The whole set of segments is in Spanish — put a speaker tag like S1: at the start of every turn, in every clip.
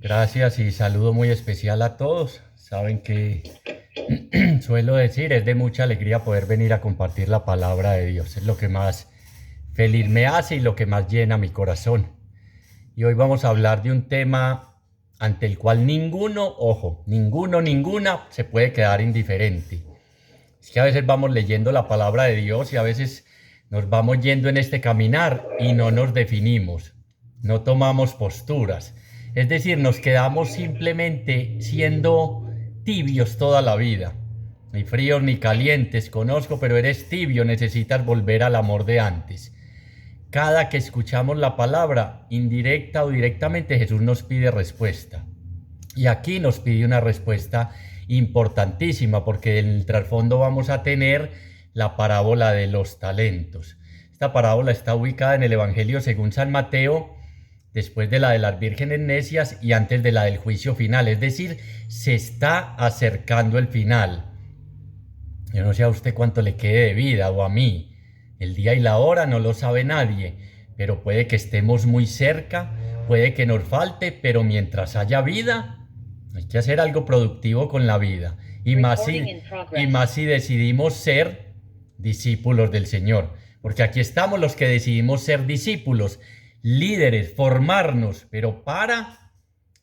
S1: Gracias y saludo muy especial a todos. Saben que suelo decir, es de mucha alegría poder venir a compartir la palabra de Dios. Es lo que más feliz me hace y lo que más llena mi corazón. Y hoy vamos a hablar de un tema ante el cual ninguno, ojo, ninguno, ninguna se puede quedar indiferente. Es que a veces vamos leyendo la palabra de Dios y a veces nos vamos yendo en este caminar y no nos definimos, no tomamos posturas. Es decir, nos quedamos simplemente siendo tibios toda la vida. Ni fríos ni calientes, conozco, pero eres tibio, necesitas volver al amor de antes. Cada que escuchamos la palabra, indirecta o directamente, Jesús nos pide respuesta. Y aquí nos pide una respuesta importantísima, porque en el trasfondo vamos a tener la parábola de los talentos. Esta parábola está ubicada en el Evangelio según San Mateo, después de la de las vírgenes necias y antes de la del juicio final. Es decir, se está acercando el final. Yo no sé a usted cuánto le quede de vida o a mí. El día y la hora no lo sabe nadie, pero puede que estemos muy cerca, puede que nos falte, pero mientras haya vida, hay que hacer algo productivo con la vida. Y más si decidimos ser discípulos del Señor. Porque aquí estamos los que decidimos ser discípulos, líderes, formarnos, pero para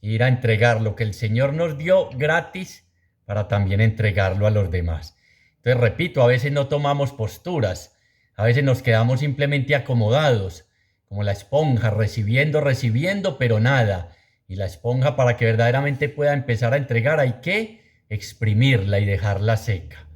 S1: ir a entregar lo que el Señor nos dio gratis, para también entregarlo a los demás. Entonces, repito, a veces no tomamos posturas, a veces nos quedamos simplemente acomodados, como la esponja, recibiendo, pero nada. Y la esponja, para que verdaderamente pueda empezar a entregar, hay que exprimirla y dejarla seca.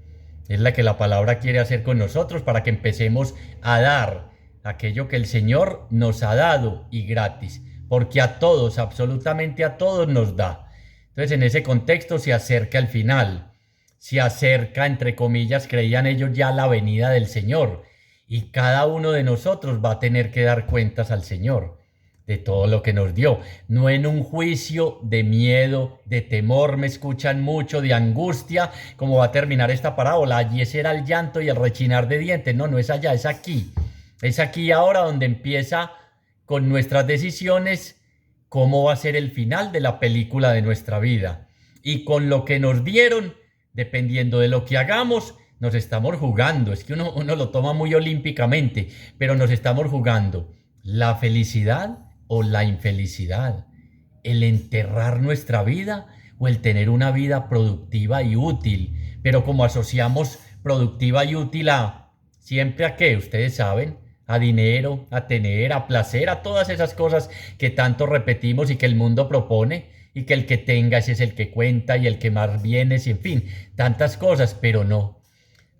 S1: Es la que la palabra quiere hacer con nosotros para que empecemos a dar aquello que el Señor nos ha dado y gratis, porque a todos, absolutamente a todos nos da. Entonces, en ese contexto se acerca el final, se acerca, entre comillas, creían ellos, ya la venida del Señor, y cada uno de nosotros va a tener que dar cuentas al Señor de todo lo que nos dio, no en un juicio de miedo, de temor, me escuchan mucho, de angustia, como va a terminar esta parábola. Allí será el llanto y el rechinar de dientes. No, no es allá, es aquí. Es aquí ahora donde empieza con nuestras decisiones cómo va a ser el final de la película de nuestra vida. Y con lo que nos dieron, dependiendo de lo que hagamos, nos estamos jugando. Es que uno lo toma muy olímpicamente, pero nos estamos jugando la felicidad o la infelicidad, el enterrar nuestra vida o el tener una vida productiva y útil. Pero como asociamos productiva y útil a siempre a qué, ustedes saben, a dinero, a tener, a placer, a todas esas cosas que tanto repetimos y que el mundo propone, y que el que tenga ese es el que cuenta y el que más viene, y en fin, tantas cosas, pero no.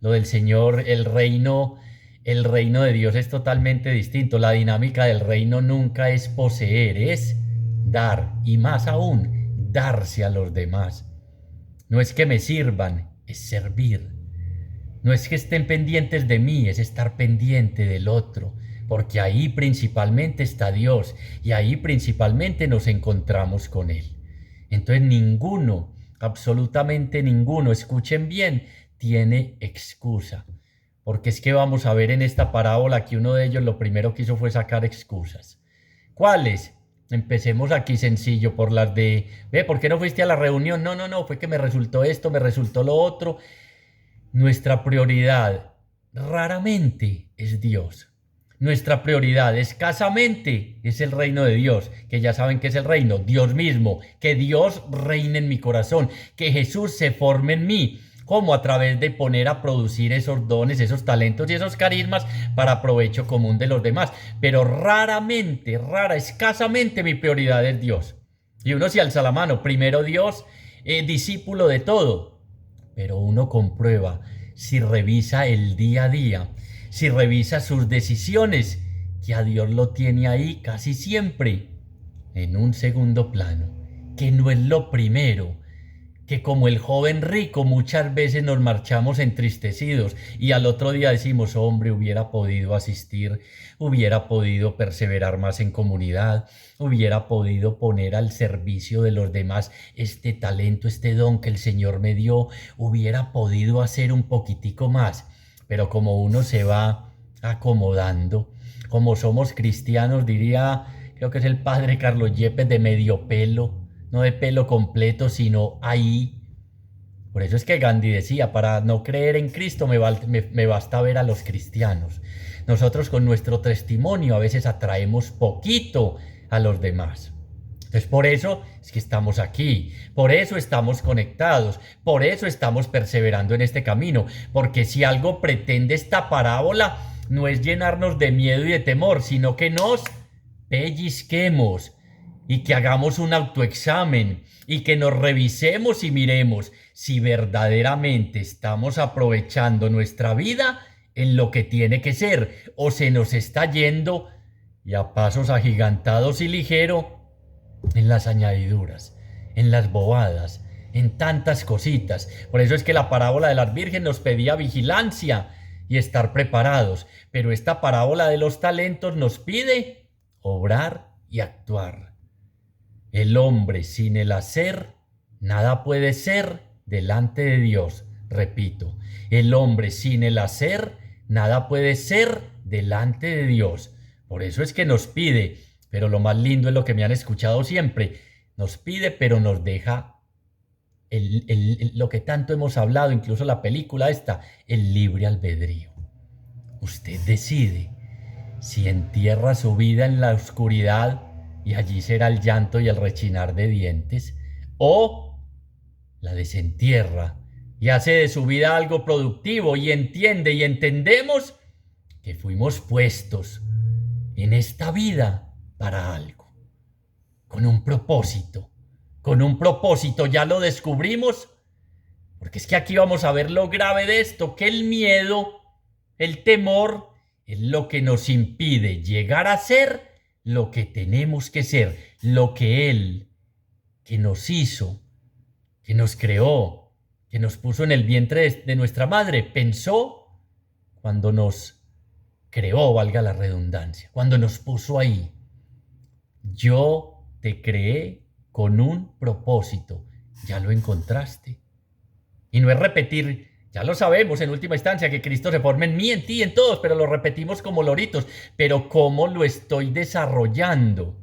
S1: Lo del Señor, el reino de Dios es totalmente distinto. La dinámica del reino nunca es poseer, es dar, y más aún, darse a los demás. No es que me sirvan, es servir. No es que estén pendientes de mí, es estar pendiente del otro, porque ahí principalmente está Dios y ahí principalmente nos encontramos con Él. Entonces ninguno, absolutamente ninguno, escuchen bien, tiene excusa. Porque es que vamos a ver en esta parábola que uno de ellos lo primero que hizo fue sacar excusas. ¿Cuáles? Empecemos aquí sencillo por las de, ve, ¿por qué no fuiste a la reunión? No, no, no, fue que me resultó esto, me resultó lo otro. Nuestra prioridad raramente es Dios. Nuestra prioridad escasamente es el reino de Dios, que ya saben que es el reino, Dios mismo, que Dios reine en mi corazón, que Jesús se forme en mí, como a través de poner a producir esos dones, esos talentos y esos carismas para provecho común de los demás. Pero raramente, escasamente mi prioridad es Dios. Y uno se alza la mano, primero Dios, discípulo de todo. Pero uno comprueba, si revisa el día a día, si revisa sus decisiones, que a Dios lo tiene ahí casi siempre en un segundo plano, que no es lo primero, que como el joven rico muchas veces nos marchamos entristecidos y al otro día decimos, hombre, hubiera podido asistir, hubiera podido perseverar más en comunidad, hubiera podido poner al servicio de los demás este talento, este don que el Señor me dio, hubiera podido hacer un poquitico más. Pero como uno se va acomodando, como somos cristianos, diría, creo que es el padre Carlos Yepes, de medio pelo, no de pelo completo, sino ahí. Por eso es que Gandhi decía, para no creer en Cristo me basta ver a los cristianos. Nosotros con nuestro testimonio a veces atraemos poquito a los demás. Entonces por eso es que estamos aquí, por eso estamos conectados, por eso estamos perseverando en este camino, porque si algo pretende esta parábola no es llenarnos de miedo y de temor, sino que nos pellizquemos y que hagamos un autoexamen y que nos revisemos y miremos si verdaderamente estamos aprovechando nuestra vida en lo que tiene que ser o se nos está yendo y a pasos agigantados y ligero en las añadiduras, en las bobadas, en tantas cositas. Por eso es que la parábola de las vírgenes nos pedía vigilancia y estar preparados, pero esta parábola de los talentos nos pide obrar y actuar. El hombre sin el hacer, nada puede ser delante de Dios. Repito, el hombre sin el hacer, nada puede ser delante de Dios. Por eso es que nos pide, pero lo más lindo es lo que me han escuchado siempre, nos pide, pero nos deja lo que tanto hemos hablado, incluso la película esta, el libre albedrío. Usted decide si entierra su vida en la oscuridad y allí será el llanto y el rechinar de dientes, o la desentierra y hace de su vida algo productivo y entiende y entendemos que fuimos puestos en esta vida para algo, con un propósito, ya lo descubrimos, porque es que aquí vamos a ver lo grave de esto, que el miedo, el temor, es lo que nos impide llegar a ser lo que tenemos que ser, lo que Él, que nos hizo, que nos creó, que nos puso en el vientre de nuestra madre, pensó cuando nos creó, valga la redundancia, cuando nos puso ahí. Yo te creé con un propósito, ya lo encontraste. Y no es repetir, ya lo sabemos en última instancia, que Cristo se forme en mí, en ti, en todos, pero lo repetimos como loritos. Pero ¿cómo lo estoy desarrollando?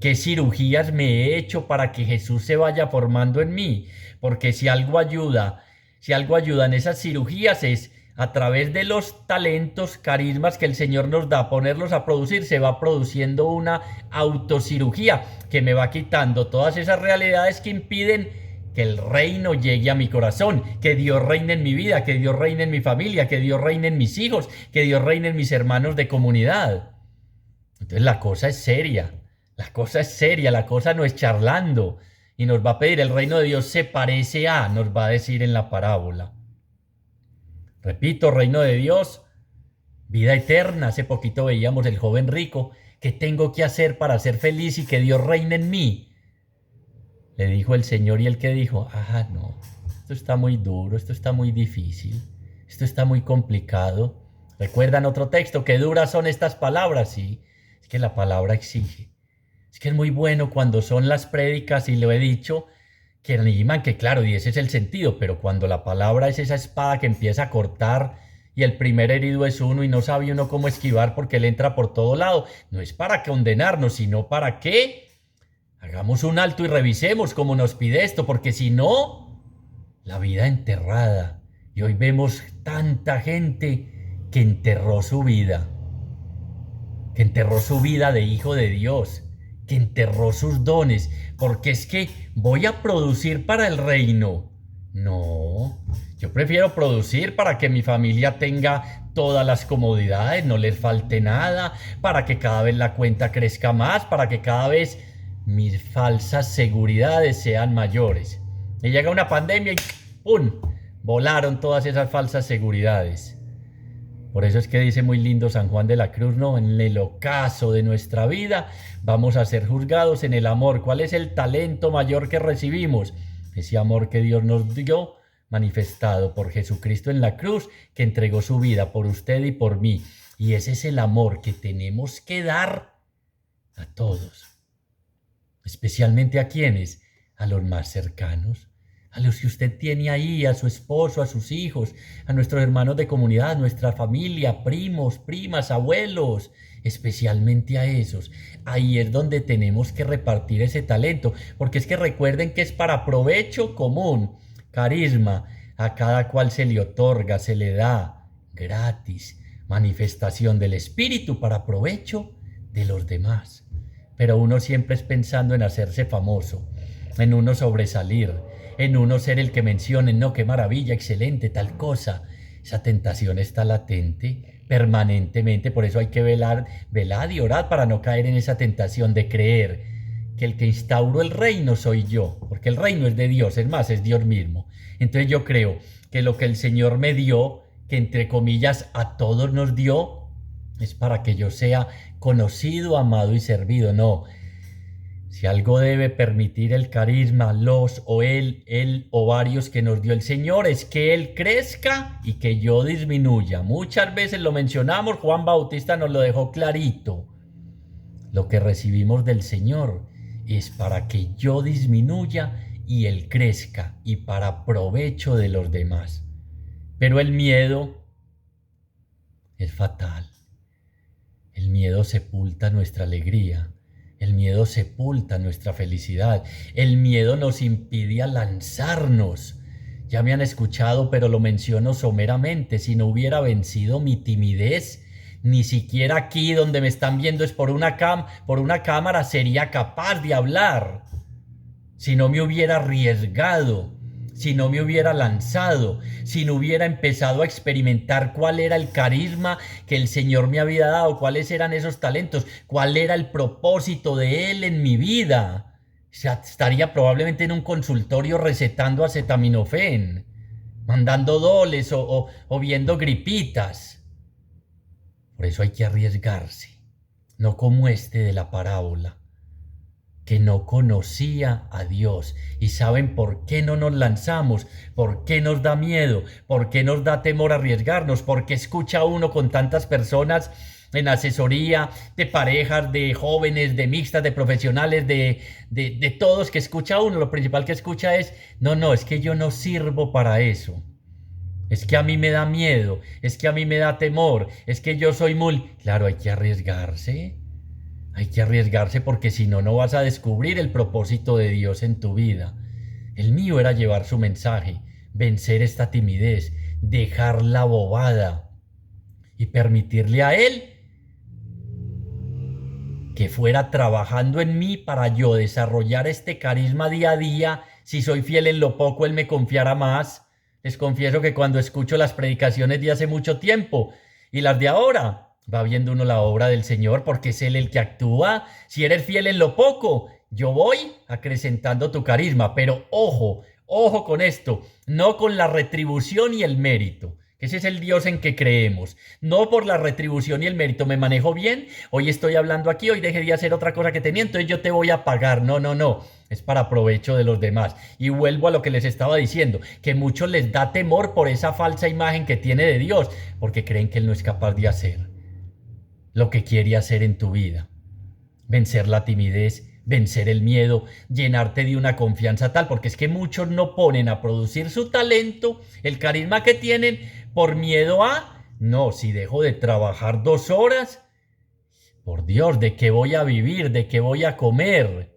S1: ¿Qué cirugías me he hecho para que Jesús se vaya formando en mí? Porque si algo ayuda en esas cirugías es a través de los talentos, carismas que el Señor nos da, ponerlos a producir, se va produciendo una autocirugía que me va quitando todas esas realidades que impiden que el reino llegue a mi corazón, que Dios reine en mi vida, que Dios reine en mi familia, que Dios reine en mis hijos, que Dios reine en mis hermanos de comunidad. Entonces la cosa es seria, la cosa no es charlando. Y nos va a pedir, el reino de Dios se parece a, nos va a decir en la parábola. Repito, reino de Dios, vida eterna. Hace poquito veíamos el joven rico. ¿Qué tengo que hacer para ser feliz y que Dios reine en mí? Le dijo el Señor, y el que dijo, no, esto está muy duro, esto está muy difícil, esto está muy complicado. ¿Recuerdan otro texto? Qué duras son estas palabras. Sí, es que la palabra exige. Es que es muy bueno cuando son las prédicas, y lo he dicho, que animan, que claro, y ese es el sentido, pero cuando la palabra es esa espada que empieza a cortar y el primer herido es uno y no sabe uno cómo esquivar porque él entra por todo lado, no es para condenarnos, sino para que hagamos un alto y revisemos cómo nos pide esto, porque si no, la vida enterrada. Y hoy vemos tanta gente que enterró su vida de hijo de Dios, que enterró sus dones, porque es que voy a producir para el reino. No, yo prefiero producir para que mi familia tenga todas las comodidades, no les falte nada, para que cada vez la cuenta crezca más, para que cada vez mis falsas seguridades sean mayores. Y llega una pandemia y ¡pum! Volaron todas esas falsas seguridades. Por eso es que dice muy lindo San Juan de la Cruz, ¿no? En el ocaso de nuestra vida vamos a ser juzgados en el amor. ¿Cuál es el talento mayor que recibimos? Ese amor que Dios nos dio, manifestado por Jesucristo en la cruz, que entregó su vida por usted y por mí. Y ese es el amor que tenemos que dar a todos. Especialmente a quienes, a los más cercanos, a los que usted tiene ahí, a su esposo, a sus hijos, a nuestros hermanos de comunidad, nuestra familia, primos, primas, abuelos, especialmente a esos. Ahí es donde tenemos que repartir ese talento, porque es que recuerden que es para provecho común. Carisma, a cada cual se le otorga, se le da gratis, manifestación del Espíritu para provecho de los demás. Pero uno siempre es pensando en hacerse famoso, en uno sobresalir, en uno ser el que mencionen, no, qué maravilla, excelente, tal cosa. Esa tentación está latente permanentemente, por eso hay que velar y orar para no caer en esa tentación de creer que el que instauró el reino soy yo, porque el reino es de Dios, es más, es Dios mismo. Entonces yo creo que lo que el Señor me dio, que entre comillas a todos nos dio, es para que yo sea conocido, amado y servido. No, si algo debe permitir el carisma, los o él o varios que nos dio el Señor, es que Él crezca y que yo disminuya. Muchas veces lo mencionamos, Juan Bautista nos lo dejó clarito. Lo que recibimos del Señor es para que yo disminuya y Él crezca, y para provecho de los demás. Pero el miedo es fatal. El miedo sepulta nuestra alegría. El miedo sepulta nuestra felicidad. El miedo nos impide lanzarnos. Ya me han escuchado, pero lo menciono someramente. Si no hubiera vencido mi timidez, ni siquiera aquí donde me están viendo es por una cámara, sería capaz de hablar. Si no me hubiera arriesgado, si no me hubiera lanzado, si no hubiera empezado a experimentar cuál era el carisma que el Señor me había dado, cuáles eran esos talentos, cuál era el propósito de Él en mi vida, estaría probablemente en un consultorio recetando acetaminofén, mandando doles o viendo gripitas. Por eso hay que arriesgarse, no como este de la parábola, que no conocía a Dios. ¿Y saben por qué no nos lanzamos? ¿Por qué nos da miedo? ¿Por qué nos da temor arriesgarnos? ¿Por qué escucha uno con tantas personas en asesoría de parejas, de jóvenes, de mixtas, de profesionales, de todos que escucha uno? Lo principal que escucha es, no, es que yo no sirvo para eso. Es que a mí me da miedo, es que a mí me da temor, es que yo soy muy... Claro, hay que arriesgarse. Hay que arriesgarse porque si no, no vas a descubrir el propósito de Dios en tu vida. El mío era llevar su mensaje, vencer esta timidez, dejar la bobada y permitirle a Él que fuera trabajando en mí para yo desarrollar este carisma día a día. Si soy fiel en lo poco, Él me confiará más. Les confieso que cuando escucho las predicaciones de hace mucho tiempo y las de ahora, va viendo uno la obra del Señor porque es Él el que actúa. Si eres fiel en lo poco, yo voy acrecentando tu carisma. Pero ojo con esto, no con la retribución y el mérito. Ese es el Dios en que creemos. No por la retribución y el mérito. Me manejo bien, hoy estoy hablando aquí, hoy dejé de hacer otra cosa que tenía, entonces yo te voy a pagar. No. Es para provecho de los demás. Y vuelvo a lo que les estaba diciendo, que muchos les da temor por esa falsa imagen que tiene de Dios, porque creen que Él no es capaz de hacer lo que quiere hacer en tu vida. Vencer la timidez, vencer el miedo, llenarte de una confianza tal, porque es que muchos no ponen a producir su talento, el carisma que tienen, por miedo a, no, si dejo de trabajar 2 horas, por Dios, ¿de qué voy a vivir? ¿De qué voy a comer?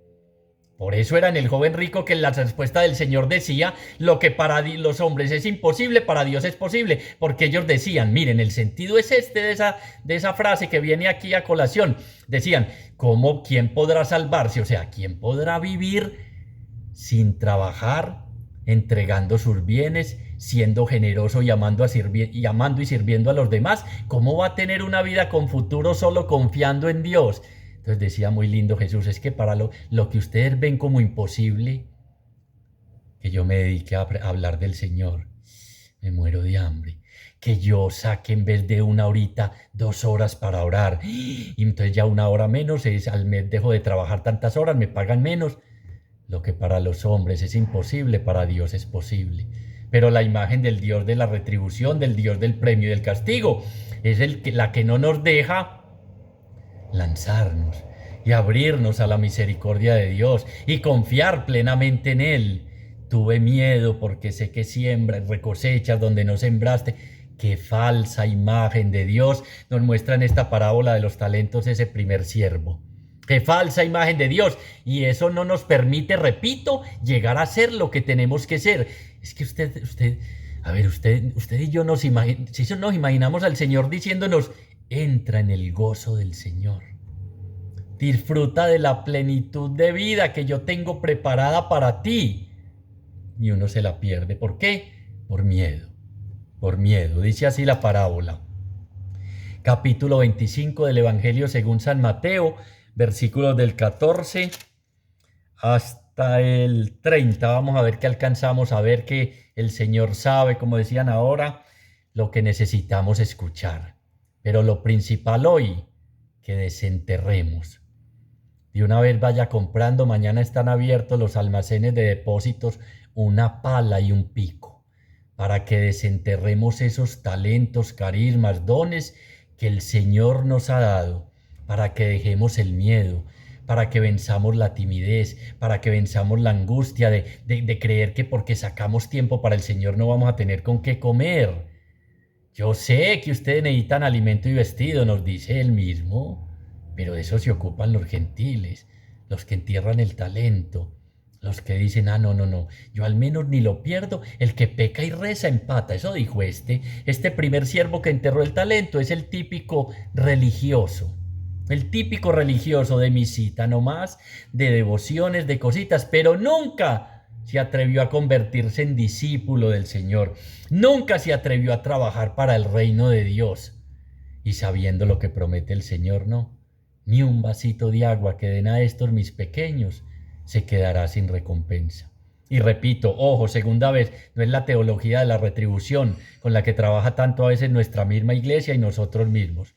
S1: Por eso era en el joven rico que en la respuesta del Señor decía, lo que para los hombres es imposible, para Dios es posible, porque ellos decían, miren, el sentido es este de esa frase que viene aquí a colación, decían, ¿quién podrá salvarse? O sea, ¿quién podrá vivir sin trabajar, entregando sus bienes, siendo generoso y amando y sirviendo a los demás? ¿Cómo va a tener una vida con futuro solo confiando en Dios? Entonces decía muy lindo Jesús, es que para lo que ustedes ven como imposible, que yo me dedique a hablar del Señor, me muero de hambre. Que yo saque en vez de 1 horita, 2 horas para orar. Y entonces ya 1 hora menos, al mes dejo de trabajar tantas horas, me pagan menos. Lo que para los hombres es imposible, para Dios es posible. Pero la imagen del Dios de la retribución, del Dios del premio y del castigo, es la que no nos deja lanzarnos y abrirnos a la misericordia de Dios y confiar plenamente en Él. Tuve miedo porque sé que siembras, recosechas donde no sembraste. Qué falsa imagen de Dios nos muestra en esta parábola de los talentos ese primer siervo. Qué falsa imagen de Dios. Y eso no nos permite, repito, llegar a ser lo que tenemos que ser. Es que usted y yo nos imaginamos al Señor diciéndonos, entra en el gozo del Señor. Disfruta de la plenitud de vida que yo tengo preparada para ti. Y uno se la pierde. ¿Por qué? Por miedo. Por miedo. Dice así la parábola. Capítulo 25 del Evangelio según San Mateo, versículos del 14 hasta el 30. Vamos a ver qué alcanzamos, a ver que el Señor sabe, como decían ahora, lo que necesitamos escuchar. Pero lo principal hoy, que desenterremos. De una vez vaya comprando, mañana están abiertos los almacenes de depósitos, una pala y un pico, para que desenterremos esos talentos, carismas, dones que el Señor nos ha dado, para que dejemos el miedo, para que venzamos la timidez, para que venzamos la angustia de creer que porque sacamos tiempo para el Señor no vamos a tener con qué comer. Yo sé que ustedes necesitan alimento y vestido, nos dice él mismo, pero de eso se ocupan los gentiles, los que entierran el talento, los que dicen, no, yo al menos ni lo pierdo, el que peca y reza empata. Eso dijo este primer siervo que enterró el talento es el típico religioso de misita nomás, de devociones, de cositas, pero nunca se atrevió a convertirse en discípulo del Señor, nunca se atrevió a trabajar para el reino de Dios. Y sabiendo lo que promete el Señor, no, ni un vasito de agua que den a estos mis pequeños, se quedará sin recompensa. Y repito, ojo, segunda vez, no es la teología de la retribución con la que trabaja tanto a veces nuestra misma iglesia y nosotros mismos.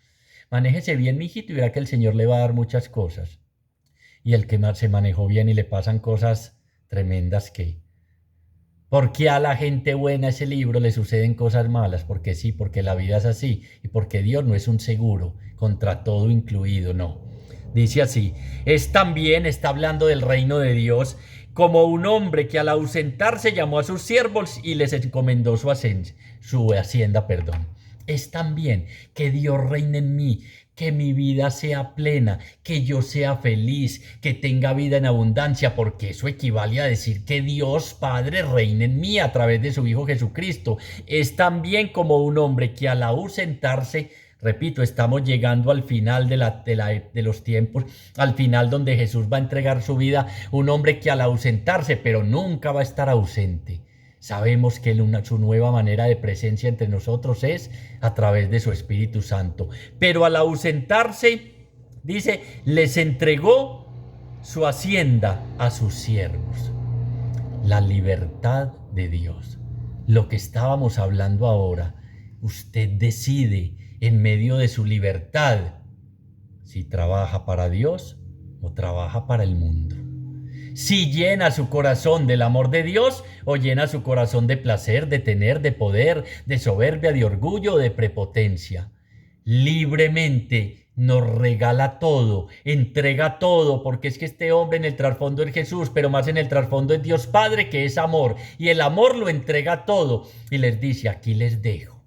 S1: Manéjese bien, mijito, y verá que el Señor le va a dar muchas cosas. Y el que más se manejó bien y le pasan cosas tremendas, ¿qué? Porque a la gente buena ese libro le suceden cosas malas, porque sí, porque la vida es así, y porque Dios no es un seguro, contra todo incluido, no. Dice así, está hablando del reino de Dios, como un hombre que al ausentarse llamó a sus siervos y les encomendó su hacienda. Es también que Dios reine en mí, que mi vida sea plena, que yo sea feliz, que tenga vida en abundancia, porque eso equivale a decir que Dios Padre reine en mí a través de su Hijo Jesucristo. Es también como un hombre que al ausentarse, repito, estamos llegando al final de los tiempos, al final donde Jesús va a entregar su vida, un hombre que al ausentarse, pero nunca va a estar ausente. Sabemos que su nueva manera de presencia entre nosotros es a través de su Espíritu Santo. Pero al ausentarse, dice, les entregó su hacienda a sus siervos. La libertad de Dios. Lo que estábamos hablando ahora. Usted decide en medio de su libertad si trabaja para Dios o trabaja para el mundo. Si llena su corazón del amor de Dios o llena su corazón de placer, de tener, de poder, de soberbia, de orgullo, de prepotencia. Libremente nos regala todo, entrega todo, porque es que este hombre en el trasfondo es Jesús, pero más en el trasfondo es Dios Padre, que es amor, y el amor lo entrega todo. Y les dice, aquí les dejo,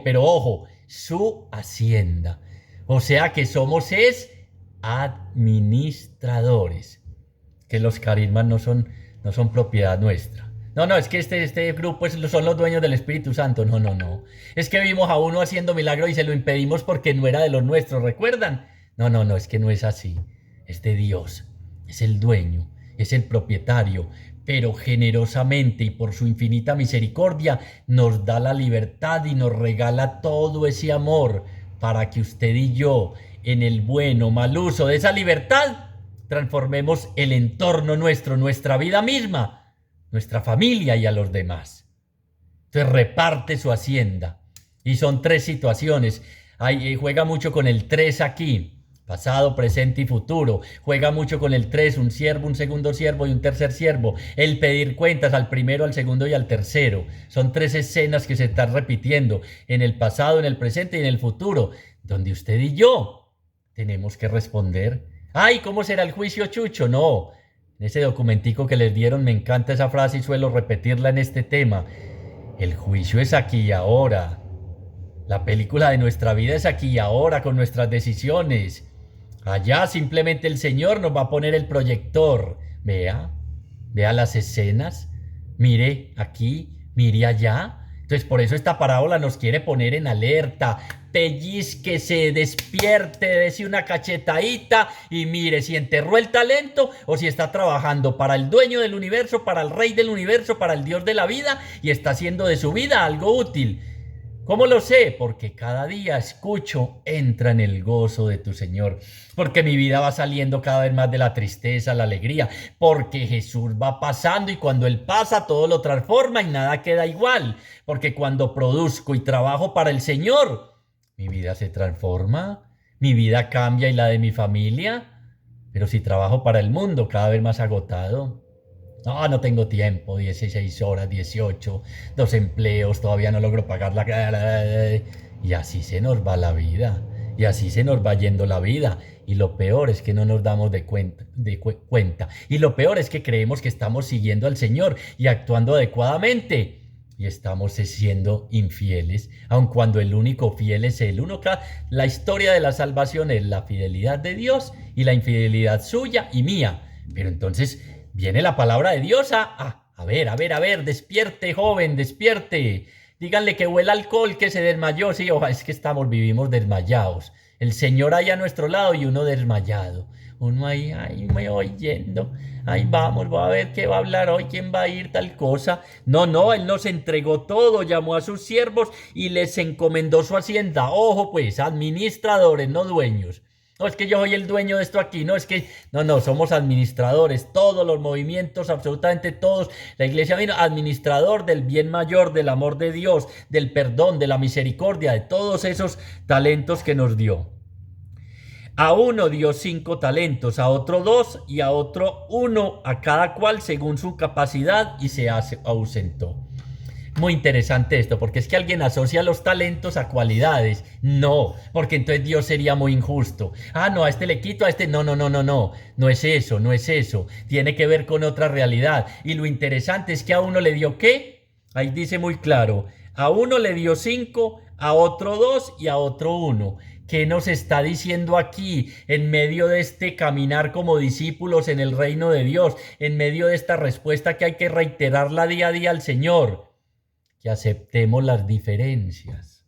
S1: pero ojo, su hacienda. O sea que somos administradores, que los carismas no son propiedad nuestra. No, es que este grupo son los dueños del Espíritu Santo. No. Es que vimos a uno haciendo milagro y se lo impedimos porque no era de los nuestros, ¿recuerdan? No, es que no es así. Es de Dios, es el dueño, es el propietario, pero generosamente y por su infinita misericordia nos da la libertad y nos regala todo ese amor para que usted y yo, en el bueno, mal uso de esa libertad, transformemos el entorno nuestro, nuestra vida misma, nuestra familia y a los demás. Entonces reparte su hacienda. Y son 3 situaciones. Juega mucho con el 3 aquí. Pasado, presente y futuro. Juega mucho con el 3, un siervo, un segundo siervo y un tercer siervo. El pedir cuentas al primero, al segundo y al tercero. Son 3 escenas que se están repitiendo en el pasado, en el presente y en el futuro, donde usted y yo tenemos que responder. ¡Ay! ¿Cómo será el juicio, Chucho? No. En ese documentico que les dieron me encanta esa frase y suelo repetirla en este tema. El juicio es aquí y ahora. La película de nuestra vida es aquí y ahora con nuestras decisiones. Allá simplemente el Señor nos va a poner el proyector. Vea las escenas. Mire aquí, mire allá. Entonces por eso esta parábola nos quiere poner en alerta. Pellizquese, despierte, dese una cachetadita y mire si enterró el talento o si está trabajando para el dueño del universo, para el rey del universo, para el Dios de la vida y está haciendo de su vida algo útil. ¿Cómo lo sé? Porque cada día escucho, entra en el gozo de tu Señor, porque mi vida va saliendo cada vez más de la tristeza, la alegría, porque Jesús va pasando y cuando Él pasa todo lo transforma y nada queda igual, porque cuando produzco y trabajo para el Señor, mi vida se transforma, mi vida cambia y la de mi familia, pero si trabajo para el mundo, cada vez más agotado. No, no tengo tiempo, 16 horas, 18, 2 empleos, todavía no logro pagar la... Y así se nos va la vida, y así se nos va yendo la vida. Y lo peor es que no nos damos cuenta. Y lo peor es que creemos que estamos siguiendo al Señor y actuando adecuadamente. Y estamos siendo infieles, aun cuando el único fiel es Él. La historia de la salvación es la fidelidad de Dios y la infidelidad suya y mía. Pero entonces... viene la palabra de Dios a ver, despierte, joven, despierte. Díganle que huele alcohol, que se desmayó. Sí, es que vivimos desmayados. El Señor ahí a nuestro lado y uno desmayado. Uno ahí, ay, me voy yendo. Ahí vamos, voy a ver qué va a hablar hoy, quién va a ir, tal cosa. No, Él nos entregó todo, llamó a sus siervos y les encomendó su hacienda. Ojo, pues, administradores, no dueños. No, es que yo soy el dueño de esto aquí, no, es que, no, somos administradores, todos los movimientos, absolutamente todos. La iglesia vino administrador del bien mayor, del amor de Dios, del perdón, de la misericordia, de todos esos talentos que nos dio. A uno dio 5 talentos, a otro 2 y a otro 1, a cada cual según su capacidad y se ausentó. Muy interesante esto, porque es que alguien asocia los talentos a cualidades. No, porque entonces Dios sería muy injusto. No, a este le quito, a este... No. No es eso. Tiene que ver con otra realidad. Y lo interesante es que a uno le dio ¿qué? Ahí dice muy claro. A uno le dio 5, a otro 2 y a otro 1. ¿Qué nos está diciendo aquí en medio de este caminar como discípulos en el reino de Dios? En medio de esta respuesta que hay que reiterarla día a día al Señor. Que aceptemos las diferencias,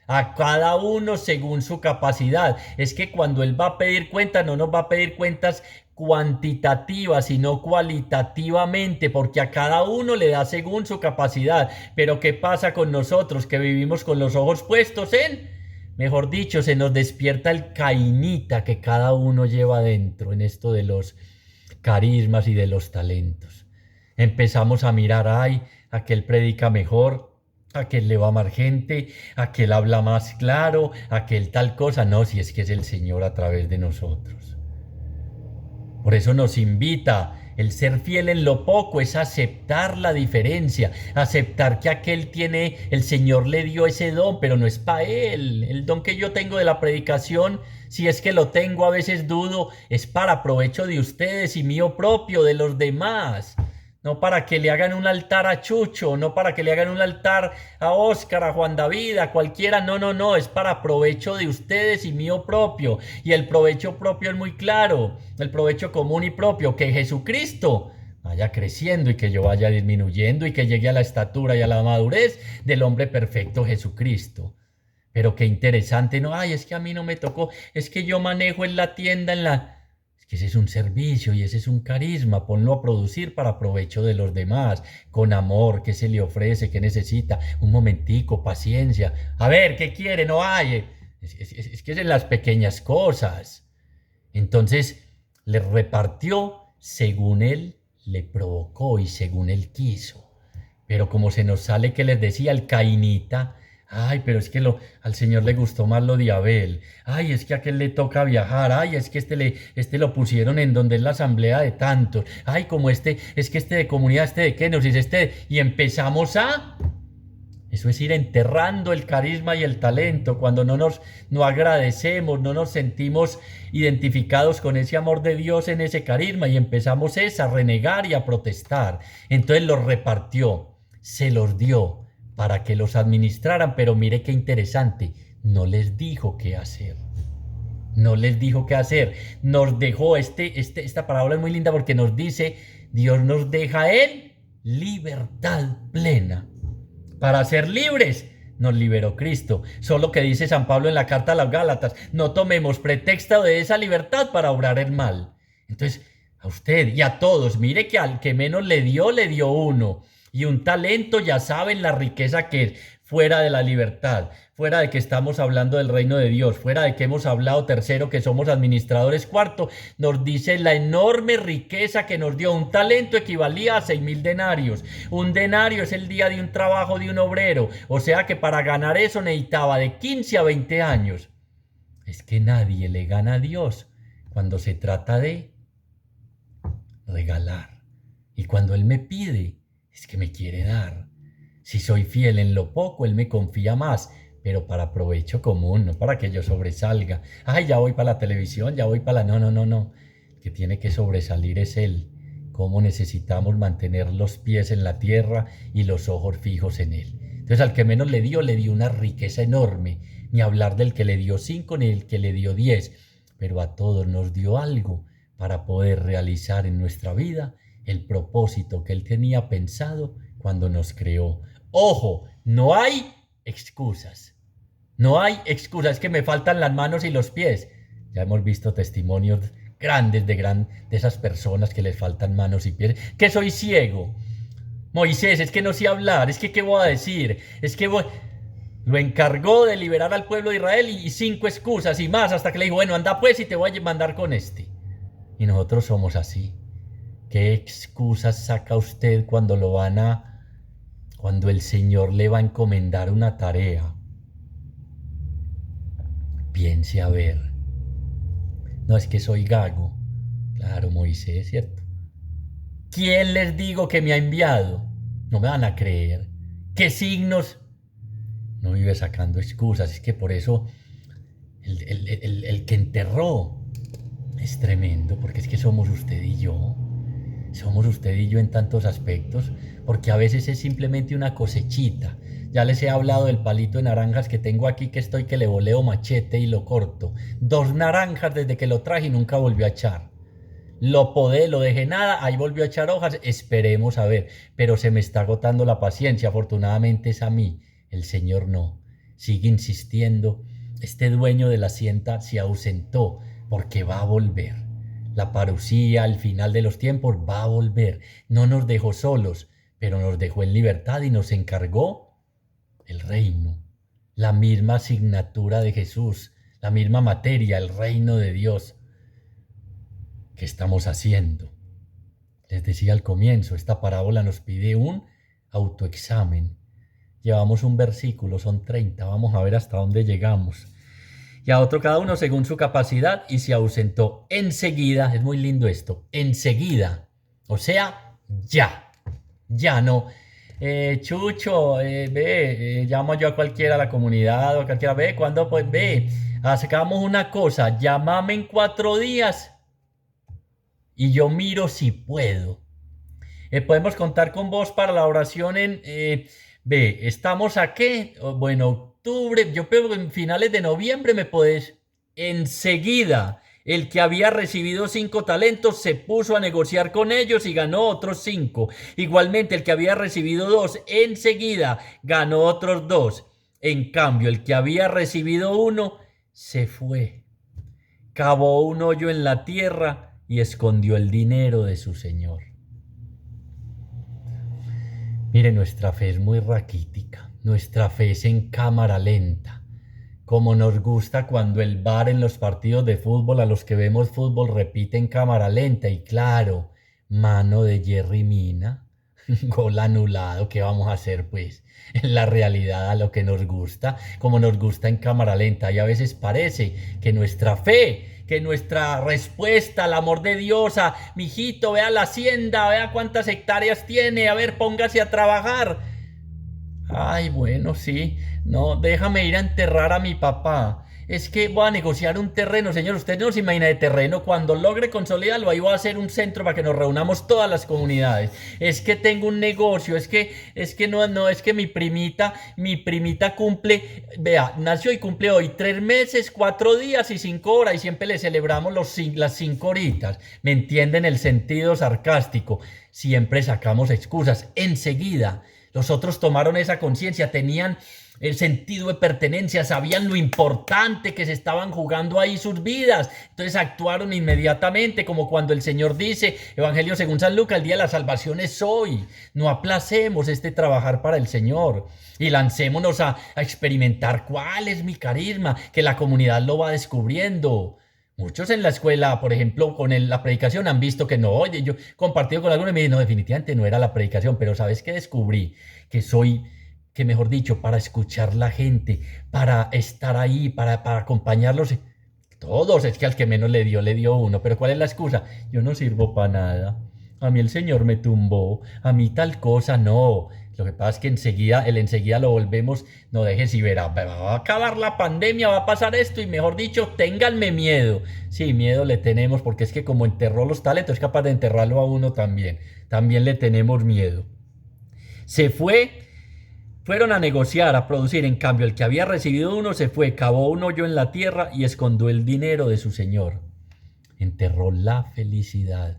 S1: a cada uno según su capacidad. Es que cuando Él va a pedir cuentas, no nos va a pedir cuentas cuantitativas, sino cualitativamente, porque a cada uno le da según su capacidad. Pero ¿qué pasa con nosotros que vivimos con los ojos puestos mejor dicho, se nos despierta el cainita que cada uno lleva dentro en esto de los carismas y de los talentos? Empezamos a mirar, aquel predica mejor, aquel le va más gente, aquel habla más claro, aquel tal cosa. No, si es que es el Señor a través de nosotros. Por eso nos invita, el ser fiel en lo poco es aceptar la diferencia, aceptar que el Señor le dio ese don, pero no es para Él. El don que yo tengo de la predicación, si es que lo tengo, a veces dudo, es para provecho de ustedes y mío propio, de los demás. No para que le hagan un altar a Chucho, no para que le hagan un altar a Óscar, a Juan David, a cualquiera. No, es para provecho de ustedes y mío propio. Y el provecho propio es muy claro, el provecho común y propio, que Jesucristo vaya creciendo y que yo vaya disminuyendo y que llegue a la estatura y a la madurez del hombre perfecto Jesucristo. Pero qué interesante, es que a mí no me tocó, es que yo manejo en la tienda, que ese es un servicio y ese es un carisma, ponlo a producir para provecho de los demás, con amor, ¿qué se le ofrece? ¿Qué necesita? Un momentico, paciencia, a ver, ¿qué quiere? Es que es en las pequeñas cosas. Entonces, le repartió según él le provocó y según él quiso. Pero como se nos sale que les decía el cainita, pero es que al Señor le gustó más lo de Abel. Es que a aquel le toca viajar. Es que este lo pusieron en donde es la asamblea de tantos. Es que este de comunidad, este de Kenosis, y empezamos Eso es ir enterrando el carisma y el talento cuando no agradecemos, no nos sentimos identificados con ese amor de Dios en ese carisma y empezamos a renegar y a protestar. Entonces los repartió, se los dio para que los administraran, pero mire qué interesante, no les dijo qué hacer. No les dijo qué hacer. Nos dejó, esta parábola es muy linda porque nos dice, Dios nos deja a Él libertad plena. Para ser libres, nos liberó Cristo. Solo que dice San Pablo en la carta a los Gálatas, no tomemos pretexto de esa libertad para obrar el mal. Entonces, a usted y a todos, mire que al que menos le dio uno. Y un talento, ya saben la riqueza que es, fuera de la libertad, fuera de que estamos hablando del reino de Dios, fuera de que hemos hablado tercero, que somos administradores cuarto, nos dice la enorme riqueza que nos dio. Un talento equivalía a 6.000 denarios. Un denario es el día de un trabajo de un obrero, o sea que para ganar eso necesitaba de 15 a 20 años. Es que nadie le gana a Dios cuando se trata de regalar. Y cuando Él me pide, es que me quiere dar. Si soy fiel en lo poco, Él me confía más, pero para provecho común, no para que yo sobresalga. Ay, ya voy para la televisión, ya voy para la... No. El que tiene que sobresalir es Él. Cómo necesitamos mantener los pies en la tierra y los ojos fijos en Él. Entonces al que menos le dio una riqueza enorme. Ni hablar del que le dio 5, ni del que le dio 10. Pero a todos nos dio algo para poder realizar en nuestra vida el propósito que Él tenía pensado cuando nos creó. Ojo, no hay excusas. No hay excusas, es que me faltan las manos y los pies. Ya hemos visto testimonios grandes de esas personas que les faltan manos y pies. Que soy ciego. Moisés, es que no sé hablar, es que qué voy a decir, es que lo encargó de liberar al pueblo de Israel y 5 excusas y más hasta que le dijo, bueno, anda pues y te voy a mandar con este. Y nosotros somos así. ¿Qué excusas saca usted cuando cuando el Señor le va a encomendar una tarea? Piense a ver. No, es que soy gago. Claro, Moisés, ¿cierto? ¿Quién les digo que me ha enviado? No me van a creer. ¿Qué signos? No vive sacando excusas. Es que por eso el que enterró es tremendo, porque es que somos usted y yo. Somos usted y yo en tantos aspectos, porque a veces es simplemente una cosechita. Ya les he hablado del palito de naranjas que tengo aquí, que le voleo machete y lo corto. 2 naranjas desde que lo traje y nunca volvió a echar. Lo podé, lo dejé nada, ahí volvió a echar hojas, esperemos a ver. Pero se me está agotando la paciencia, afortunadamente es a mí, el Señor no. Sigue insistiendo, este dueño de la hacienda se ausentó porque va a volver. La parucía al final de los tiempos va a volver. No nos dejó solos, pero nos dejó en libertad y nos encargó el reino. La misma asignatura de Jesús, la misma materia, el reino de Dios. ¿Qué estamos haciendo? Les decía al comienzo, esta parábola nos pide un autoexamen. Llevamos un versículo, son 30, vamos a ver hasta dónde llegamos. Y a otro cada uno según su capacidad, y se ausentó enseguida. Es muy lindo esto, enseguida, o sea, ya no. Chucho, llamo yo a cualquiera, a la comunidad o a cualquiera, ¿cuándo? Pues sacamos una cosa, llámame en 4 días y yo miro si puedo. Podemos contar con vos para la oración estamos a qué, bueno, octubre, yo creo que en finales de noviembre me podés. Enseguida, el que había recibido 5 talentos se puso a negociar con ellos y ganó otros 5. Igualmente, el que había recibido 2, enseguida ganó otros 2. En cambio, el que había recibido 1 se fue, cavó un hoyo en la tierra y escondió el dinero de su señor. Mire, nuestra fe es muy raquítica, nuestra fe es en cámara lenta, como nos gusta cuando el VAR en los partidos de fútbol, a los que vemos fútbol, repite en cámara lenta y claro, mano de Jerry Mina, gol anulado, ¿qué vamos a hacer pues? En la realidad a lo que nos gusta, como nos gusta en cámara lenta y a veces parece que nuestra fe, que nuestra respuesta al amor de Dios, mijito, vea la hacienda, vea cuántas hectáreas tiene, a ver, póngase a trabajar. Ay, bueno, sí. No, déjame ir a enterrar a mi papá. Es que voy a negociar un terreno, señor. Usted no se imagina de terreno. Cuando logre consolidarlo, ahí voy a hacer un centro para que nos reunamos todas las comunidades. Es que tengo un negocio. Es que no, es que mi primita cumple, vea, nació y cumple hoy 3 meses, 4 días y 5 horas. Y siempre le celebramos las 5 horitas. ¿Me entienden el sentido sarcástico? Siempre sacamos excusas. Enseguida. Los otros tomaron esa conciencia, tenían el sentido de pertenencia, sabían lo importante que se estaban jugando ahí sus vidas. Entonces actuaron inmediatamente, como cuando el Señor dice, Evangelio según San Lucas, el día de la salvación es hoy. No aplacemos este trabajar para el Señor y lancémonos a experimentar cuál es mi carisma, que la comunidad lo va descubriendo. Muchos en la escuela, por ejemplo, con la predicación han visto que no, oye, yo he compartido con algunos y me dicen, no, definitivamente no era la predicación, pero ¿sabes qué descubrí? Que mejor dicho, para escuchar la gente, para estar ahí, para acompañarlos, todos, es que al que menos le dio uno, pero ¿cuál es la excusa? Yo no sirvo para nada, a mí el Señor me tumbó, a mí tal cosa, no. Lo que pasa es que enseguida lo volvemos, no dejes y verá, va a acabar la pandemia, va a pasar esto y mejor dicho, ténganme miedo. Sí, miedo le tenemos porque es que como enterró los talentos, es capaz de enterrarlo a uno también. También le tenemos miedo. Se fueron a negociar, a producir. En cambio, el que había recibido uno se fue, cavó un hoyo en la tierra y escondió el dinero de su señor. Enterró la felicidad.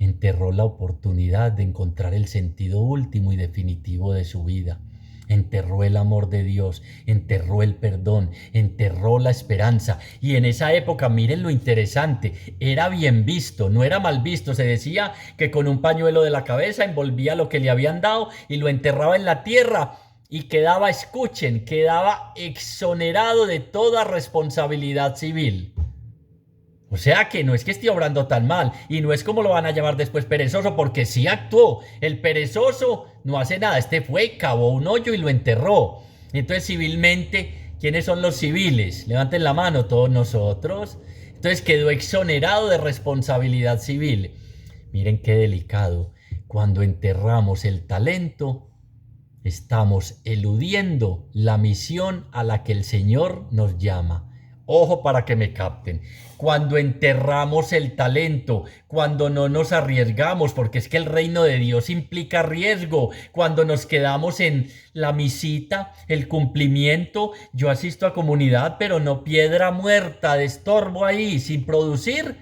S1: Enterró la oportunidad de encontrar el sentido último y definitivo de su vida. Enterró el amor de Dios, enterró el perdón, enterró la esperanza. Y en esa época, miren lo interesante, era bien visto, no era mal visto. Se decía que con un pañuelo de la cabeza envolvía lo que le habían dado y lo enterraba en la tierra y quedaba, escuchen, quedaba exonerado de toda responsabilidad civil. O sea que no es que esté obrando tan mal y no es como lo van a llamar después perezoso porque sí actuó. El perezoso no hace nada. Este fue, cavó un hoyo y lo enterró. Entonces civilmente, ¿quiénes son los civiles? Levanten la mano todos nosotros. Entonces quedó exonerado de responsabilidad civil. Miren qué delicado. Cuando enterramos el talento, estamos eludiendo la misión a la que el Señor nos llama. Ojo para que me capten. Cuando enterramos el talento, cuando no nos arriesgamos, porque es que el reino de Dios implica riesgo, cuando nos quedamos en la misita, el cumplimiento, yo asisto a comunidad, pero no piedra muerta de estorbo ahí, sin producir,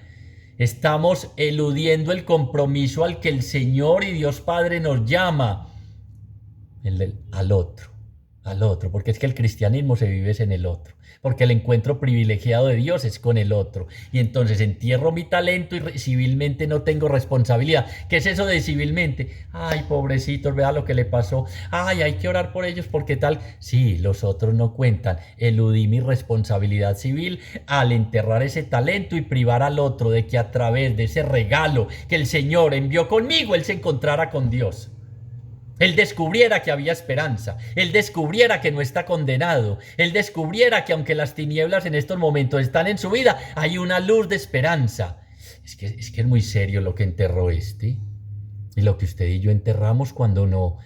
S1: estamos eludiendo el compromiso al que el Señor y Dios Padre nos llama, al otro, porque es que el cristianismo se vive en el otro, porque el encuentro privilegiado de Dios es con el otro, y entonces entierro mi talento y civilmente no tengo responsabilidad. ¿Qué es eso de civilmente? Ay, pobrecitos, vea lo que le pasó, ay, hay que orar por ellos porque tal, sí, los otros no cuentan, eludí mi responsabilidad civil al enterrar ese talento y privar al otro de que a través de ese regalo que el Señor envió conmigo, él se encontrara con Dios. Él descubriera que había esperanza, él descubriera que no está condenado, él descubriera que aunque las tinieblas en estos momentos están en su vida, hay una luz de esperanza. Es que es muy serio lo que enterró este y lo que usted y yo enterramos cuando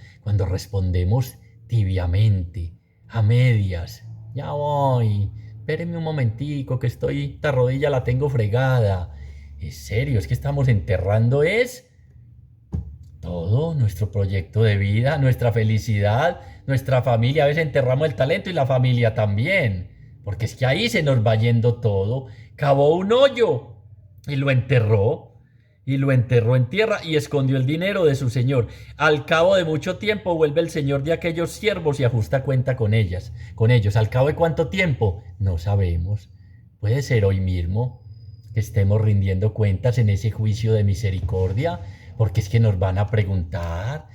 S1: respondemos tibiamente, a medias. Ya voy, espéreme un momentico que esta rodilla la tengo fregada. Es serio, es que estamos enterrando todo, nuestro proyecto de vida, nuestra felicidad, nuestra familia. A veces enterramos el talento y la familia también, porque es que ahí se nos va yendo todo. Cavó un hoyo y lo enterró en tierra y escondió el dinero de su señor. Al cabo de mucho tiempo vuelve el señor de aquellos siervos y ajusta cuenta con ellos. ¿Al cabo de cuánto tiempo? No sabemos. Puede ser hoy mismo que estemos rindiendo cuentas en ese juicio de misericordia, porque es que nos van a preguntar,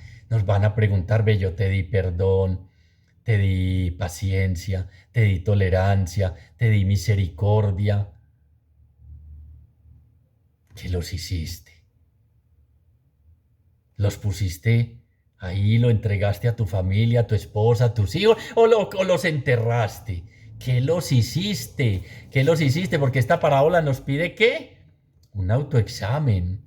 S1: ve, yo te di perdón, te di paciencia, te di tolerancia, te di misericordia. ¿Qué los hiciste? ¿Los pusiste ahí, lo entregaste a tu familia, a tu esposa, a tus hijos, o los enterraste? ¿Qué los hiciste? ¿Qué los hiciste? Porque esta parábola nos pide ¿qué? Un autoexamen.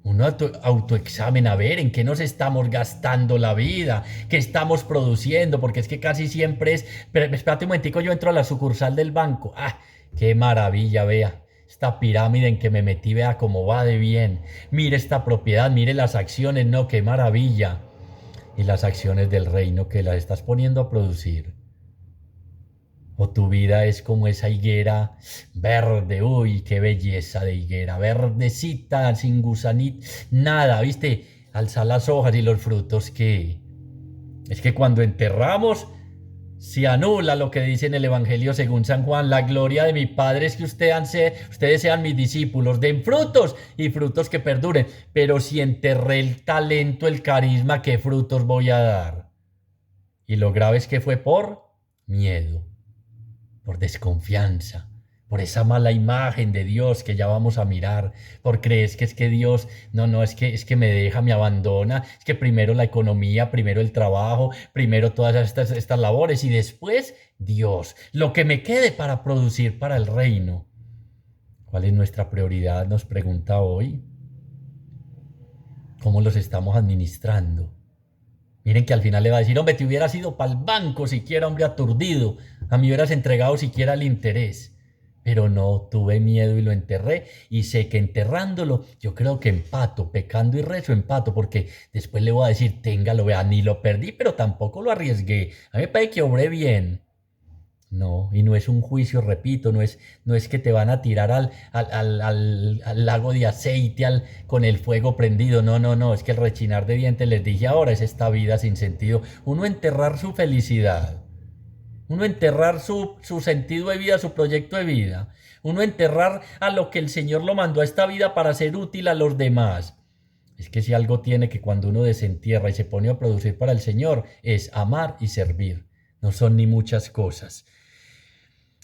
S1: Un autoexamen, a ver en qué nos estamos gastando la vida, qué estamos produciendo, porque es que casi siempre es, pero espérate un momentico, yo entro a la sucursal del banco. ¡Ah! ¡Qué maravilla, vea! Esta pirámide en que me metí, vea cómo va de bien. Mire esta propiedad, mire las acciones, no, qué maravilla. Y las acciones del reino que las estás poniendo a producir. O tu vida es como esa higuera verde, uy, qué belleza de higuera, verdecita, sin gusanit, nada, ¿viste? Alza las hojas y los frutos que... Es que cuando enterramos se anula lo que dice en el Evangelio según San Juan, la gloria de mi Padre es que ustedes sean mis discípulos, den frutos y frutos que perduren, pero si enterré el talento, el carisma, ¿qué frutos voy a dar? Y lo grave es que fue por miedo, por desconfianza, por esa mala imagen de Dios que ya vamos a mirar, por crees que es que Dios, no, es que me deja, me abandona, es que primero la economía, primero el trabajo, primero todas estas labores y después Dios, lo que me quede para producir para el reino. ¿Cuál es nuestra prioridad? Nos pregunta hoy. ¿Cómo los estamos administrando? Miren que al final le va a decir, hombre, te hubieras ido para el banco siquiera, hombre, aturdido. A mí hubieras entregado siquiera el interés. Pero no, tuve miedo y lo enterré. Y sé que enterrándolo, yo creo que empato, pecando y rezo empato, porque después le voy a decir, téngalo, vea, ni lo perdí, pero tampoco lo arriesgué. A mí me parece que obré bien. No, y no es un juicio, repito, no es que te van a tirar al lago de aceite con el fuego prendido, no, es que el rechinar de dientes, les dije ahora, es esta vida sin sentido. Uno enterrar su felicidad, uno enterrar su sentido de vida, su proyecto de vida, uno enterrar a lo que el Señor lo mandó a esta vida para ser útil a los demás. Es que si algo tiene que cuando uno desentierra y se pone a producir para el Señor, es amar y servir. No son ni muchas cosas.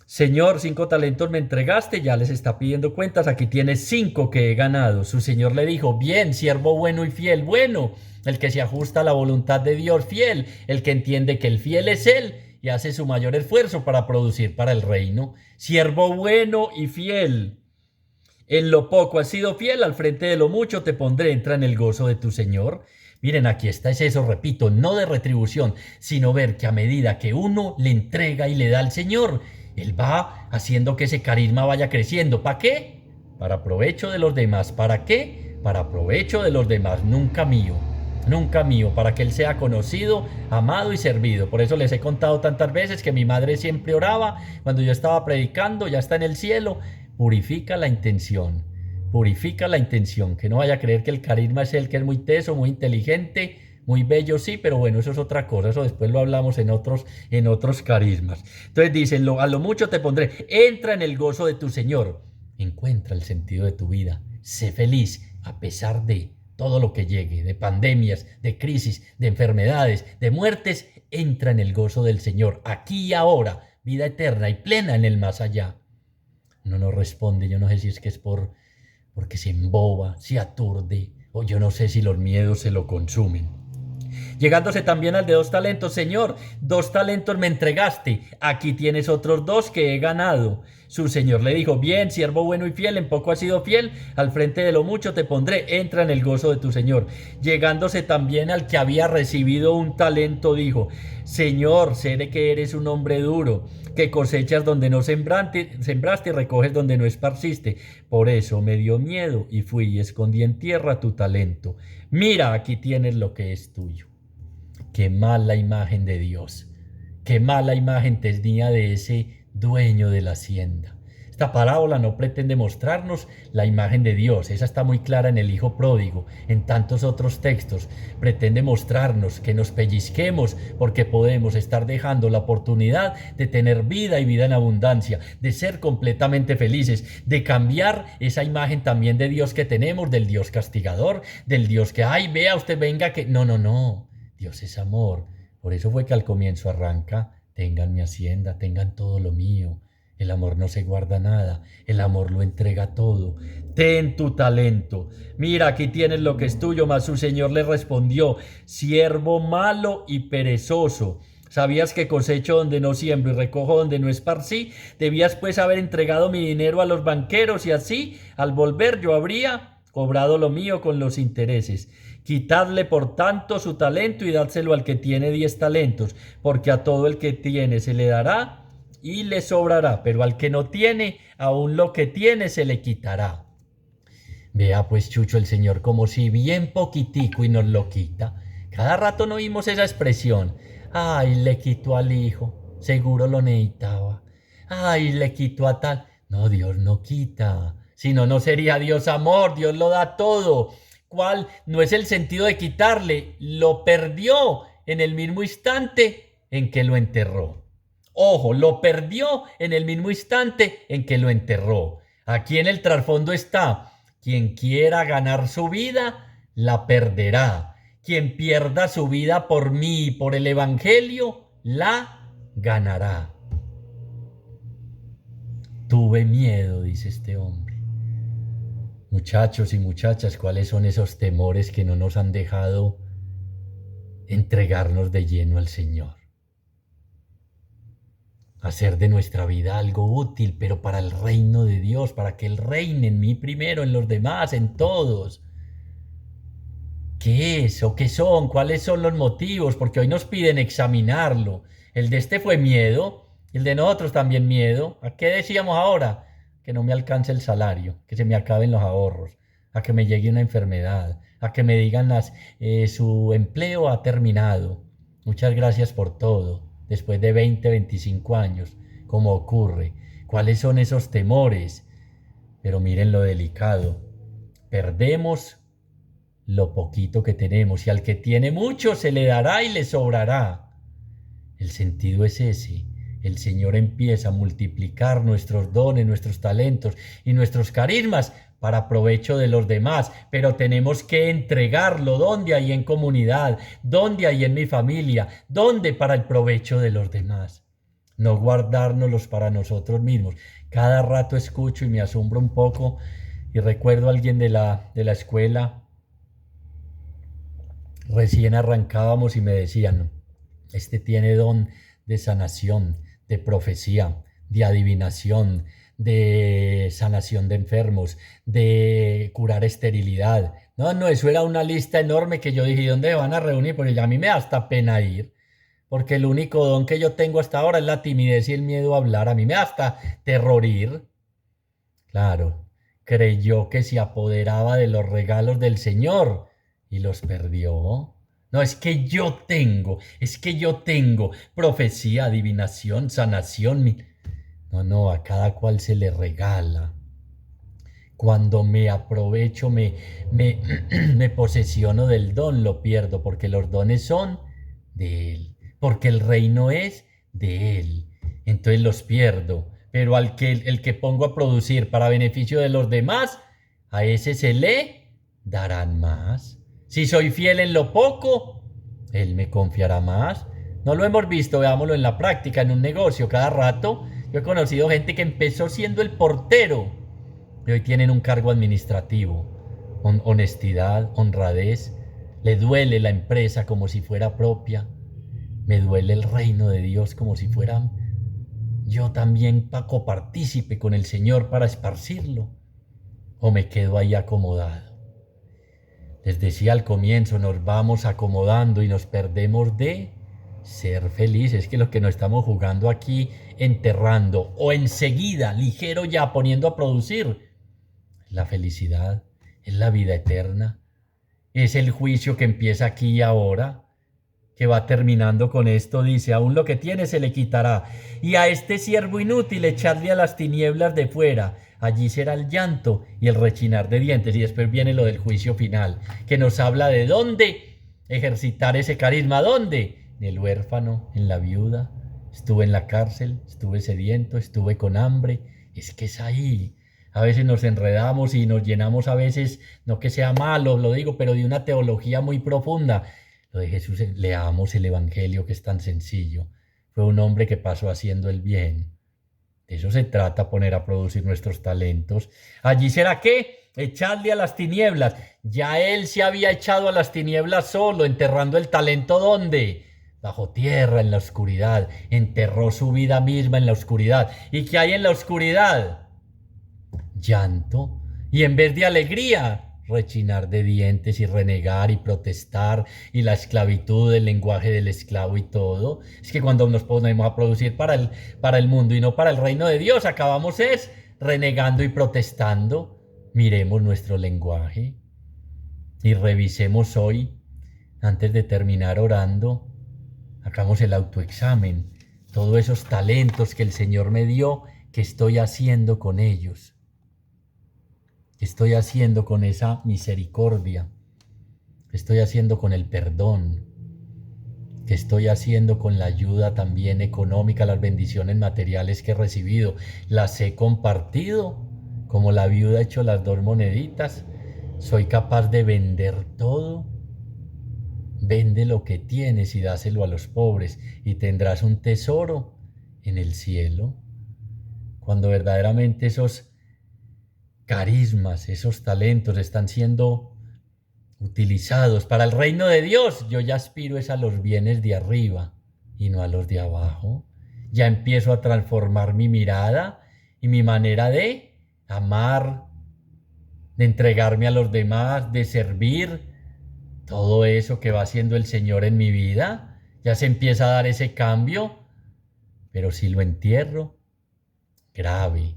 S1: Señor, 5 talentos me entregaste, ya les está pidiendo cuentas, aquí tienes 5 que he ganado. Su señor le dijo, bien, siervo bueno y fiel, bueno, el que se ajusta a la voluntad de Dios, fiel, el que entiende que el fiel es él y hace su mayor esfuerzo para producir para el reino. Siervo bueno y fiel, en lo poco has sido fiel, al frente de lo mucho te pondré, entra en el gozo de tu Señor. Miren, aquí está, es eso, repito, no de retribución, sino ver que a medida que uno le entrega y le da al Señor, Él va haciendo que ese carisma vaya creciendo. ¿Para qué? Para provecho de los demás. ¿Para qué? Para provecho de los demás, nunca mío. Nunca mío, para que Él sea conocido, amado y servido. Por eso les he contado tantas veces que mi madre siempre oraba cuando yo estaba predicando, ya está en el cielo. Purifica la intención. Purifica la intención, que no vaya a creer que el carisma es el que es muy teso, muy inteligente, muy bello, sí, pero bueno, eso es otra cosa, eso después lo hablamos en otros carismas. Entonces dicen, a lo mucho te pondré, entra en el gozo de tu Señor, encuentra el sentido de tu vida, sé feliz a pesar de todo lo que llegue, de pandemias, de crisis, de enfermedades, de muertes, entra en el gozo del Señor, aquí y ahora, vida eterna y plena en el más allá. No nos responde, yo no sé si es que es porque se emboba, se aturde, o yo no sé si los miedos se lo consumen. Llegándose también al de 2 talentos, Señor, 2 talentos me entregaste, aquí tienes otros 2 que he ganado. Su señor le dijo, bien, siervo bueno y fiel, en poco has sido fiel, al frente de lo mucho te pondré, entra en el gozo de tu Señor. Llegándose también al que había recibido 1 talento, dijo, Señor, sé que eres un hombre duro, que cosechas donde no sembraste y recoges donde no esparciste. Por eso me dio miedo y fui y escondí en tierra tu talento. Mira, aquí tienes lo que es tuyo. Qué mala imagen de Dios, qué mala imagen tenía de ese dueño de la hacienda. Esta parábola no pretende mostrarnos la imagen de Dios, esa está muy clara en el Hijo Pródigo, en tantos otros textos. Pretende mostrarnos que nos pellizquemos porque podemos estar dejando la oportunidad de tener vida y vida en abundancia, de ser completamente felices, de cambiar esa imagen también de Dios que tenemos, del Dios castigador, del Dios que, ay, vea usted, venga, que no. Dios es amor. Por eso fue que al comienzo arranca, tengan mi hacienda, tengan todo lo mío. El amor no se guarda nada, el amor lo entrega todo. Ten tu talento. Mira, aquí tienes lo que es tuyo. Mas su señor le respondió, siervo malo y perezoso. ¿Sabías que cosecho donde no siembro y recojo donde no esparcí? Debías pues haber entregado mi dinero a los banqueros y así, al volver, yo habría
S2: cobrado lo mío con los intereses. Quitadle por tanto su talento y dádselo al que tiene 10 talentos, porque a todo el que tiene se le dará y le sobrará, pero al que no tiene, aún lo que tiene se le quitará. Vea pues, Chucho, el Señor como si bien poquitico y nos lo quita. Cada rato no oímos esa expresión. Ay, le quitó al hijo, seguro lo necesitaba. Ay, le quitó a tal. No, Dios no quita. Si no, no sería Dios amor, Dios lo da todo. ¿Cuál no es el sentido de quitarle? Lo perdió en el mismo instante en que lo enterró. Ojo, lo perdió en el mismo instante en que lo enterró. Aquí en el trasfondo está: quien quiera ganar su vida, la perderá. Quien pierda su vida por mí y por el Evangelio, la ganará. Tuve miedo, dice este hombre. Muchachos y muchachas, ¿cuáles son esos temores que no nos han dejado entregarnos de lleno al Señor? Hacer de nuestra vida algo útil, pero para el reino de Dios, para que Él reine en mí primero, en los demás, en todos. ¿Qué es o qué son? ¿Cuáles son los motivos? Porque hoy nos piden examinarlo. El de este fue miedo, el de nosotros también miedo. ¿A qué decíamos ahora? Que no me alcance el salario, que se me acaben los ahorros, a que me llegue una enfermedad, a que me digan su empleo ha terminado. Muchas gracias por todo. Después de 20, 25 años, ¿cómo ocurre? ¿Cuáles son esos temores? Pero miren lo delicado. Perdemos lo poquito que tenemos, y al que tiene mucho se le dará y le sobrará. El sentido es ese. El Señor empieza a multiplicar nuestros dones, nuestros talentos y nuestros carismas para provecho de los demás, pero tenemos que entregarlo. ¿Dónde? Ahí en comunidad, ¿dónde? Ahí en mi familia, ¿dónde? Para el provecho de los demás, no guardárnoslos para nosotros mismos. Cada rato escucho y me asombro un poco y recuerdo a alguien de la escuela. Recién arrancábamos y me decían: este tiene don de sanación, de profecía, de adivinación, de sanación de enfermos, de curar esterilidad. No, no, eso era una lista enorme que yo dije: ¿dónde van a reunir? Porque ya a mí me da hasta pena ir, porque el único don que yo tengo hasta ahora es la timidez y el miedo a hablar. A mí me da hasta terror ir. Claro, creyó que se apoderaba de los regalos del Señor y los perdió. No, es que yo tengo profecía, adivinación, sanación. No, no, a cada cual se le regala. Cuando me aprovecho, me, me posesiono del don, lo pierdo, porque los dones son de Él, porque el reino es de Él. Entonces los pierdo. Pero el que pongo a producir para beneficio de los demás, a ese se le darán más. Si soy fiel en lo poco, Él me confiará más. No lo hemos visto, veámoslo en la práctica, en un negocio, cada rato. Yo he conocido gente que empezó siendo el portero y hoy tienen un cargo administrativo. Honestidad, honradez. Le duele la empresa como si fuera propia. Me duele el reino de Dios como si fuera yo también copartícipe con el Señor para esparcirlo. ¿O me quedo ahí acomodado? Les decía al comienzo, nos vamos acomodando y nos perdemos de ser felices, que lo que nos estamos jugando aquí, enterrando o enseguida, ligero ya, poniendo a producir. La felicidad es la vida eterna, es el juicio que empieza aquí y ahora, que va terminando con esto. Dice: aún lo que tiene se le quitará, y a este siervo inútil echarle a las tinieblas de fuera. Allí será el llanto y el rechinar de dientes. Y después viene lo del juicio final, que nos habla de dónde ejercitar ese carisma. ¿Dónde? En el huérfano, en la viuda. Estuve en la cárcel, estuve sediento, estuve con hambre. Es que es ahí. A veces nos enredamos y nos llenamos, a veces, no que sea malo, lo digo, pero de una teología muy profunda. Lo de Jesús, leamos el Evangelio, que es tan sencillo. Fue un hombre que pasó haciendo el bien. De eso se trata, poner a producir nuestros talentos. Allí será que echarle a las tinieblas. Ya él se había echado a las tinieblas solo, enterrando el talento. ¿Dónde? Bajo tierra, en la oscuridad. Enterró su vida misma en la oscuridad. ¿Y qué hay en la oscuridad? Llanto. Y en vez de alegría, rechinar de dientes y renegar y protestar y la esclavitud, el lenguaje del esclavo y todo. Es que cuando nos ponemos a producir para el mundo y no para el reino de Dios, acabamos es renegando y protestando. Miremos nuestro lenguaje y revisemos hoy, antes de terminar orando, hagamos el autoexamen. Todos esos talentos que el Señor me dio, ¿qué estoy haciendo con ellos? ¿Qué estoy haciendo con esa misericordia? ¿Qué estoy haciendo con el perdón? ¿Qué estoy haciendo con la ayuda también económica, las bendiciones materiales que he recibido? ¿Las he compartido? Como la viuda echó las 2 moneditas. ¿Soy capaz de vender todo? Vende lo que tienes y dáselo a los pobres y tendrás un tesoro en el cielo. Cuando verdaderamente esos carismas, esos talentos están siendo utilizados para el reino de Dios, yo ya aspiro es a los bienes de arriba y no a los de abajo. Ya empiezo a transformar mi mirada y mi manera de amar, de entregarme a los demás, de servir. Todo eso que va haciendo el Señor en mi vida, ya se empieza a dar ese cambio. Pero si lo entierro, grave.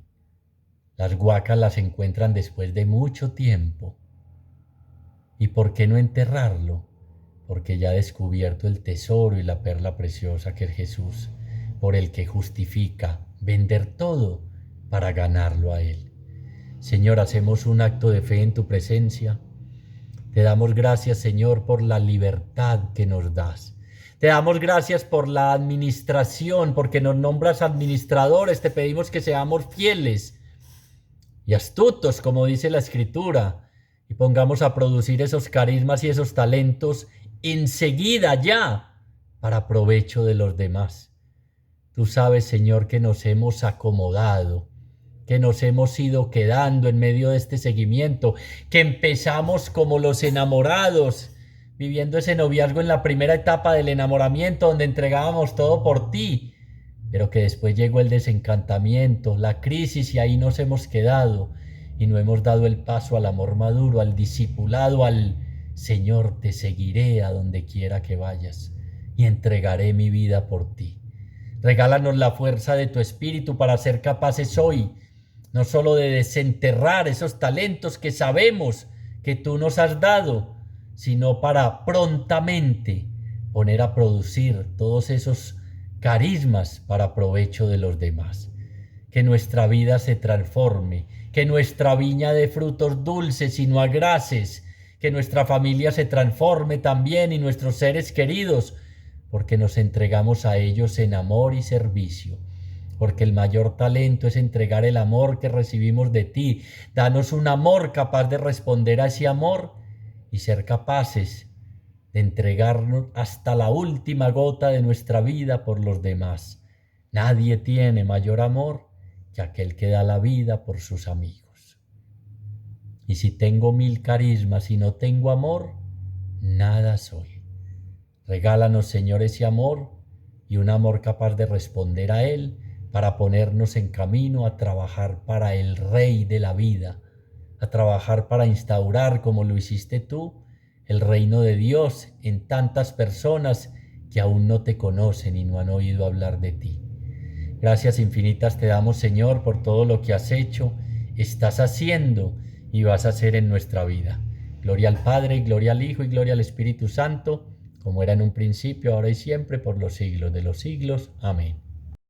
S2: Las huacas las encuentran después de mucho tiempo. ¿Y por qué no enterrarlo? Porque ya he descubierto el tesoro y la perla preciosa que es Jesús, por el que justifica vender todo para ganarlo a Él. Señor, hacemos un acto de fe en tu presencia. Te damos gracias, Señor, por la libertad que nos das. Te damos gracias por la administración, porque nos nombras administradores. Te pedimos que seamos fieles y astutos, como dice la Escritura, y pongamos a producir esos carismas y esos talentos enseguida ya, para provecho de los demás. Tú sabes, Señor, que nos hemos acomodado, que nos hemos ido quedando en medio de este seguimiento, que empezamos como los enamorados, viviendo ese noviazgo en la primera etapa del enamoramiento, donde entregábamos todo por ti, pero que después llegó el desencantamiento, la crisis, y ahí nos hemos quedado, y no hemos dado el paso al amor maduro, al discipulado, al Señor, te seguiré a donde quiera que vayas, y entregaré mi vida por ti. Regálanos la fuerza de tu Espíritu para ser capaces hoy, no solo de desenterrar esos talentos que sabemos que tú nos has dado, sino para prontamente poner a producir todos esos carismas para provecho de los demás. Que nuestra vida se transforme, que nuestra viña dé frutos dulces y no agraces, que nuestra familia se transforme también y nuestros seres queridos, porque nos entregamos a ellos en amor y servicio. Porque el mayor talento es entregar el amor que recibimos de ti. Danos un amor capaz de responder a ese amor y ser capaces de entregarnos hasta la última gota de nuestra vida por los demás. Nadie tiene mayor amor que aquel que da la vida por sus amigos. Y si tengo 1000 carismas y no tengo amor, nada soy. Regálanos, Señor, ese amor y un amor capaz de responder a él, para ponernos en camino a trabajar para el Rey de la vida, a trabajar para instaurar, como lo hiciste tú, el reino de Dios en tantas personas que aún no te conocen y no han oído hablar de ti. Gracias infinitas te damos, Señor, por todo lo que has hecho, estás haciendo y vas a hacer en nuestra vida. Gloria al Padre, gloria al Hijo y gloria al Espíritu Santo, como era en un principio, ahora y siempre, por los siglos de los siglos. Amén.